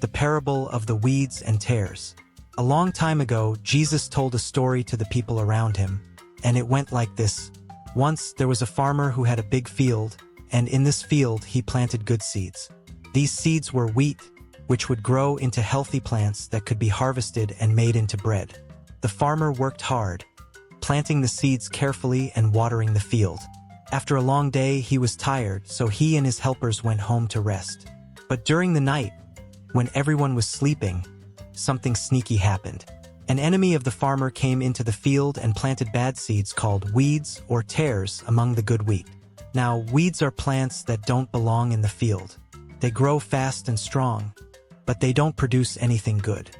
the parable of the weeds and tares. A long time ago, Jesus told a story to the people around him, and it went like this. Once there was a farmer who had a big field, and in this field he planted good seeds. These seeds were wheat, which would grow into healthy plants that could be harvested and made into bread. The farmer worked hard, planting the seeds carefully and watering the field. After a long day, he was tired, so he and his helpers went home to rest. But during the night, when everyone was sleeping, something sneaky happened. An enemy of the farmer came into the field and planted bad seeds called weeds or tares among the good wheat. Now, weeds are plants that don't belong in the field. They grow fast and strong, but they don't produce anything good.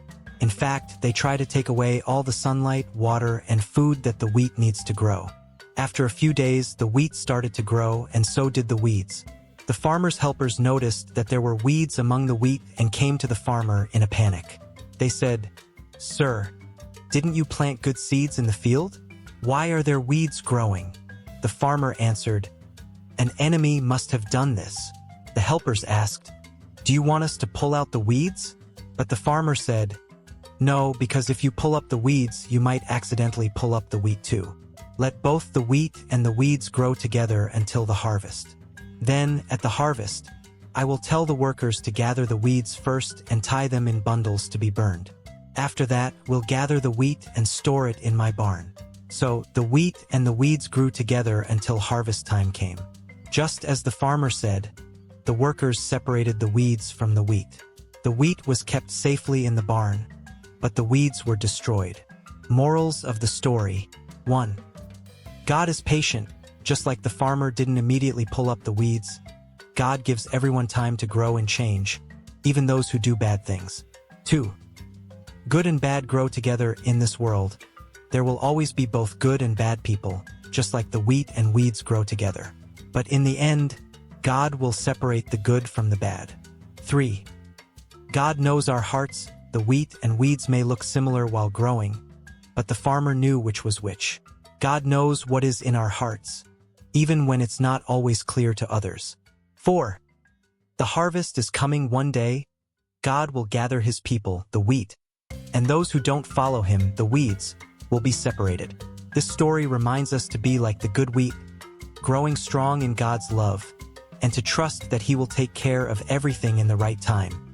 In fact, they try to take away all the sunlight, water, and food that the wheat needs to grow. After a few days, the wheat started to grow, and so did the weeds. The farmer's helpers noticed that there were weeds among the wheat and came to the farmer in a panic. They said, "Sir, didn't you plant good seeds in the field? Why are there weeds growing?" The farmer answered, "An enemy must have done this." The helpers asked, "Do you want us to pull out the weeds?" But the farmer said, "No, because if you pull up the weeds, you might accidentally pull up the wheat too. Let both the wheat and the weeds grow together until the harvest. Then, at the harvest, I will tell the workers to gather the weeds first and tie them in bundles to be burned. After that, we'll gather the wheat and store it in my barn." So, the wheat and the weeds grew together until harvest time came. Just as the farmer said, the workers separated the weeds from the wheat. The wheat was kept safely in the barn, but the weeds were destroyed. Morals of the story: 1. God is patient. Just like the farmer didn't immediately pull up the weeds, God gives everyone time to grow and change, even those who do bad things. 2. Good and bad grow together in this world. There will always be both good and bad people, just like the wheat and weeds grow together. But in the end, God will separate the good from the bad. 3. God knows our hearts. The wheat and weeds may look similar while growing, but the farmer knew which was which. God knows what is in our hearts, even when it's not always clear to others. 4. The harvest is coming one day. God will gather his people, the wheat, and those who don't follow him, the weeds, will be separated. This story reminds us to be like the good wheat, growing strong in God's love, and to trust that he will take care of everything in the right time.